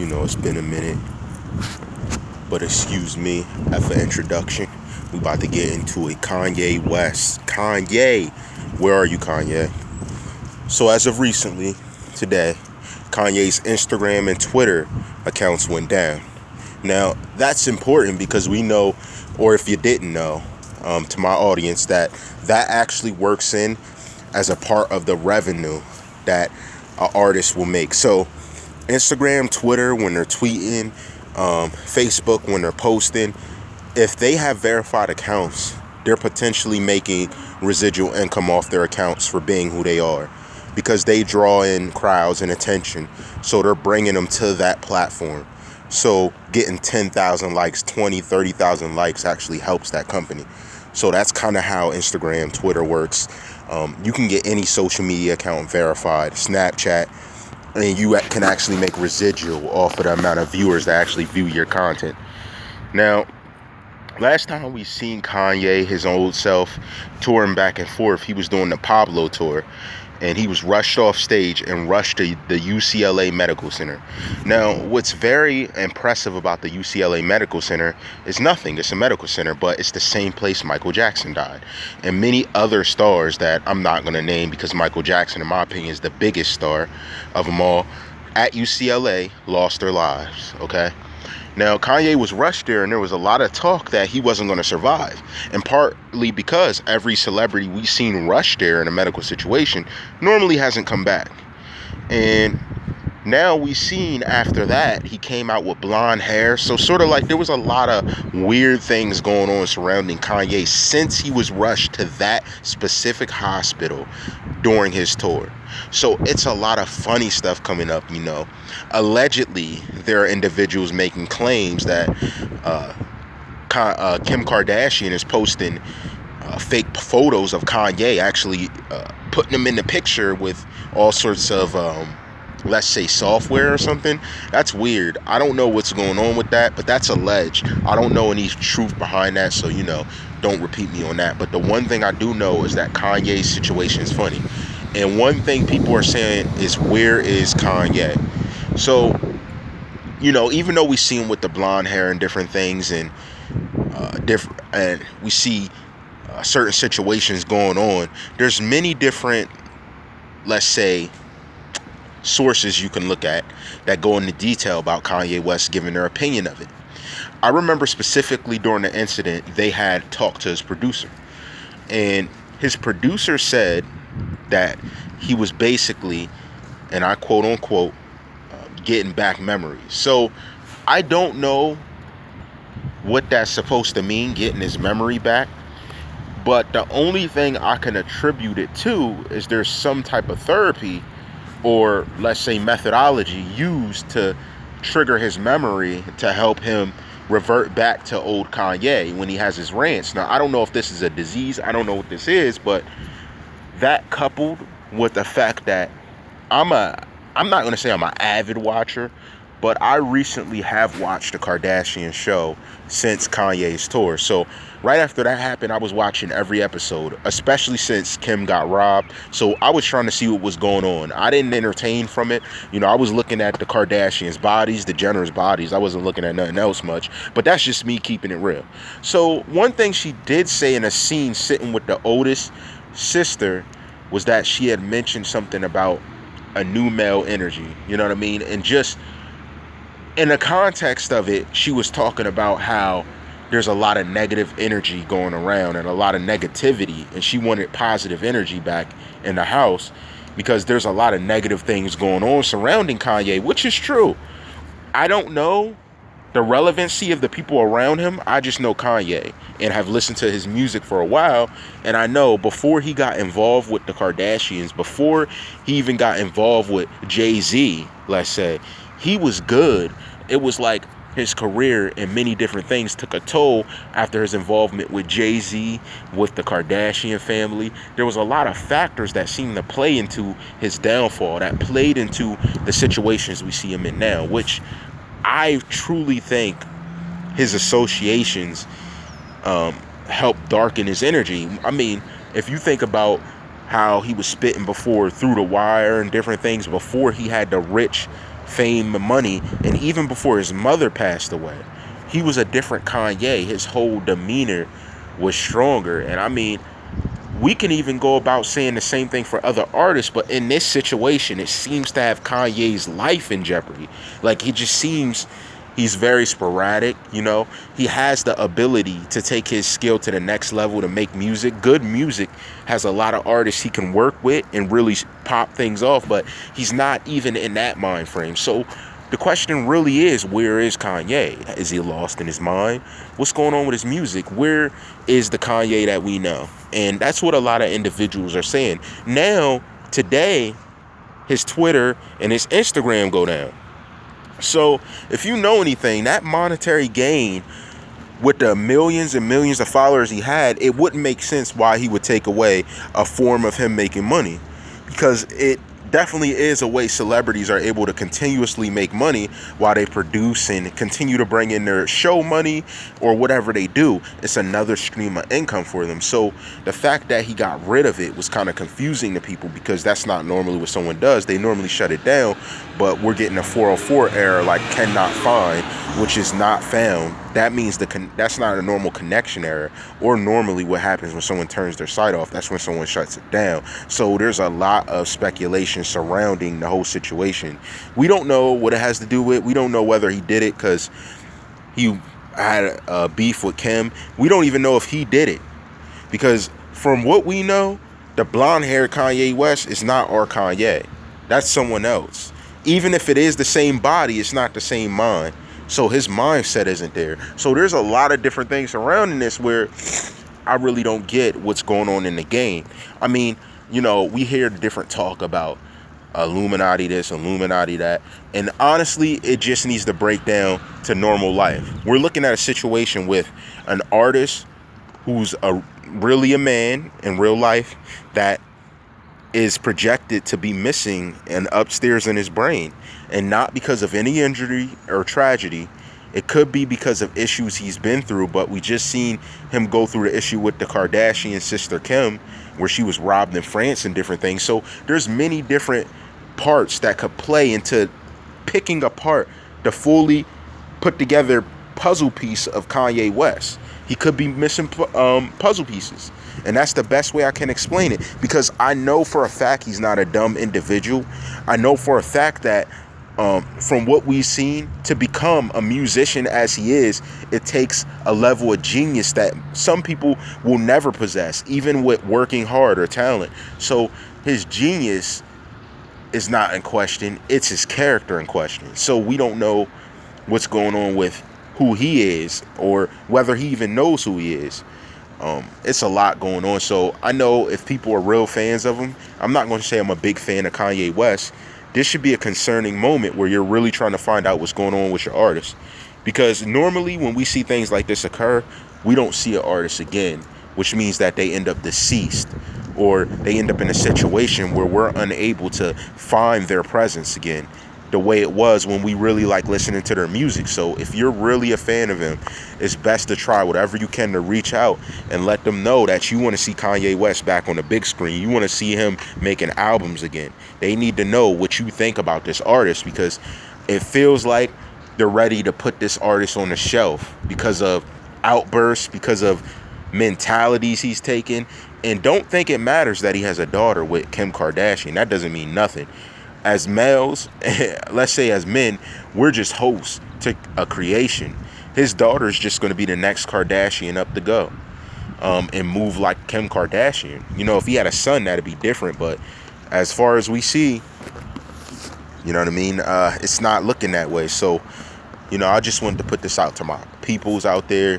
It's been a minute, but excuse me after introduction. We about to get into a Kanye West. Kanye, where are you, Kanye? So as of recently, today, Kanye's Instagram and Twitter accounts went down. Now, that's important because we know, or if you didn't know, to my audience, that actually works in as a part of the revenue that an artist will make. So Instagram, Twitter, when they're tweeting, Facebook, when they're posting, if they have verified accounts, they're potentially making residual income off their accounts for being who they are, because they draw in crowds and attention. So they're bringing them to that platform. So getting 10,000 likes, 20, 30,000 likes actually helps that company. So that's kind of how Instagram, Twitter works. You can get any social media account verified, Snapchat, and you can actually make residual off of the amount of viewers that actually view your content. Now, last time we seen Kanye, his old self, touring back and forth, he was doing the Pablo tour, and he was rushed off stage and rushed to the UCLA Medical Center. Now, what's very impressive about the UCLA Medical Center is nothing. It's a medical center, but it's the same place Michael Jackson died. And many other stars that I'm not going to name, because Michael Jackson, in my opinion, is the biggest star of them all, at UCLA lost their lives, okay? Now, Kanye was rushed there, and there was a lot of talk that he wasn't going to survive. And partly because every celebrity we've seen rushed there in a medical situation normally hasn't come back. And now we've seen after that, he came out with blonde hair. So sort of like there was a lot of weird things going on surrounding Kanye since he was rushed to that specific hospital during his tour. So it's a lot of funny stuff coming up, Allegedly, there are individuals making claims that Kim Kardashian is posting fake photos of Kanye, actually putting him in the picture with all sorts of, let's say, software or something. That's weird. I don't know what's going on with that, but that's alleged. I don't know any truth behind that, so, don't repeat me on that. But the one thing I do know is that Kanye's situation is funny. And one thing people are saying is, where is Kanye? So, even though we see him with the blonde hair and different things, and we see certain situations going on, there's many different, let's say, sources you can look at that go into detail about Kanye West giving their opinion of it. I remember specifically during the incident, they had talked to his producer, and his producer said that he was basically, and I quote unquote, getting back memories. So I don't know what that's supposed to mean, getting his memory back, but the only thing I can attribute it to is there's some type of therapy, or let's say methodology, used to trigger his memory to help him revert back to old Kanye when he has his rants. Now, I don't know if this is a disease, I don't know what this is, but that, coupled with the fact that I'm not going to say I'm an avid watcher, but I recently have watched the Kardashian show since Kanye's tour. So right after that happened, I was watching every episode, especially since Kim got robbed. So I was trying to see what was going on. I didn't entertain from it. I was looking at the Kardashians' bodies, the Jenner's bodies. I wasn't looking at nothing else much, but that's just me keeping it real. So one thing she did say in a scene sitting with the oldest sister was that she had mentioned something about a new male energy, you know what I mean? And just in the context of it, she was talking about how there's a lot of negative energy going around and a lot of negativity, and she wanted positive energy back in the house because there's a lot of negative things going on surrounding Kanye, which is true. I don't know the relevancy of the people around him. I just know Kanye and have listened to his music for a while, and I know before he got involved with the Kardashians, before he even got involved with Jay-Z, let's say, he was good. It was like his career and many different things took a toll after his involvement with Jay-Z, with the Kardashian family. There was a lot of factors that seemed to play into his downfall, that played into the situations we see him in now, which I truly think his associations helped darken his energy. I mean, if you think about how he was spitting before Through the Wire and different things before he had the rich fame and money. And even before his mother passed away, he was a different Kanye. His whole demeanor was stronger. And I mean, we can even go about saying the same thing for other artists, but in this situation, it seems to have Kanye's life in jeopardy. Like, he just seems, he's very sporadic, you know. He has the ability to take his skill to the next level, to make music. Good music has a lot of artists he can work with and really pop things off, but he's not even in that mind frame. So the question really is, where is Kanye? Is he lost in his mind? What's going on with his music? Where is the Kanye that we know? And that's what a lot of individuals are saying. Now, today, his Twitter and his Instagram go down. So if you know anything, that monetary gain with the millions and millions of followers he had, it wouldn't make sense why he would take away a form of him making money, because it definitely is a way celebrities are able to continuously make money while they produce and continue to bring in their show money or whatever they do. It's another stream of income for them. So the fact that he got rid of it was kind of confusing to people, because that's not normally what someone does. They normally shut it down, but we're getting a 404 error, like cannot find, which is not found. That means that's not a normal connection error, or normally what happens when someone turns their site off. That's when someone shuts it down. So there's a lot of speculation surrounding the whole situation. We don't know what it has to do with. We don't know whether he did it because he had a beef with Kim. We don't even know if he did it, because from what we know, the blonde-haired Kanye West is not our Kanye. That's someone else. Even if it is the same body, it's not the same mind. So his mindset isn't there. So there's a lot of different things surrounding this where I really don't get what's going on in the game. I mean, you know, we hear the different talk about Illuminati this, Illuminati that. And honestly, it just needs to break down to normal life. We're looking at a situation with an artist who's really a man in real life that is projected to be missing and upstairs in his brain, and not because of any injury or tragedy. It could be because of issues he's been through, but we just seen him go through the issue with the Kardashian sister Kim, where she was robbed in France and different things. So there's many different parts that could play into picking apart the fully put together puzzle piece of Kanye West. He could be missing puzzle pieces. And that's the best way I can explain it, because I know for a fact he's not a dumb individual. I know for a fact that from what we've seen, to become a musician as he is, it takes a level of genius that some people will never possess, even with working hard or talent. So his genius is not in question. It's his character in question. So we don't know what's going on with who he is, or whether he even knows who he is. It's a lot going on. So I know if people are real fans of him, I'm not going to say I'm a big fan of Kanye West. This should be a concerning moment where you're really trying to find out what's going on with your artist. Because normally when we see things like this occur, we don't see an artist again, which means that they end up deceased, or they end up in a situation where we're unable to find their presence again, the way it was when we really like listening to their music. So if you're really a fan of him, it's best to try whatever you can to reach out and let them know that you want to see Kanye West back on the big screen. You want to see him making albums again. They need to know what you think about this artist, because it feels like they're ready to put this artist on the shelf because of outbursts, because of mentalities he's taken. And don't think it matters that he has a daughter with Kim Kardashian. That doesn't mean nothing. As males, let's say as men, we're just hosts to a creation. His daughter is just going to be the next Kardashian up to go, and move like Kim Kardashian. You know, if he had a son, that'd be different. But as far as we see, you know what I mean? It's not looking that way. So, you know, I just wanted to put this out to my peoples out there.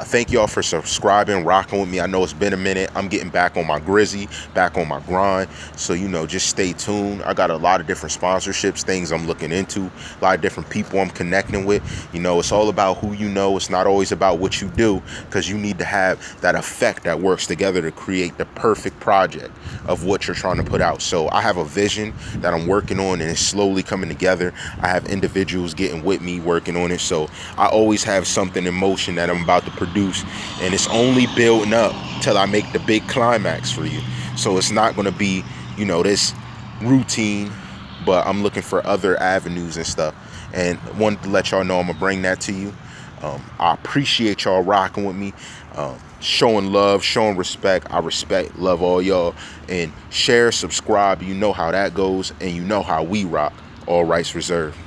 Thank y'all for subscribing, rocking with me. I know it's been a minute. I'm getting back on my grizzy, back on my grind. So, you know, just stay tuned. I got a lot of different sponsorships, things I'm looking into, a lot of different people I'm connecting with. You know, it's all about who you know. It's not always about what you do, because you need to have that effect that works together to create the perfect project of what you're trying to put out. So I have a vision that I'm working on, and it's slowly coming together. I have individuals getting with me working on it. So I always have something in motion that I'm about to produce, and it's only building up till I make the big climax for you. So it's not going to be, you know, this routine but I'm looking for other avenues and stuff. And wanted to let y'all know I'm gonna bring that to you. I appreciate y'all rocking with me, showing love, showing respect. I respect, love all y'all, and share, subscribe. You know how that goes, and you know how we rock. All rights reserved.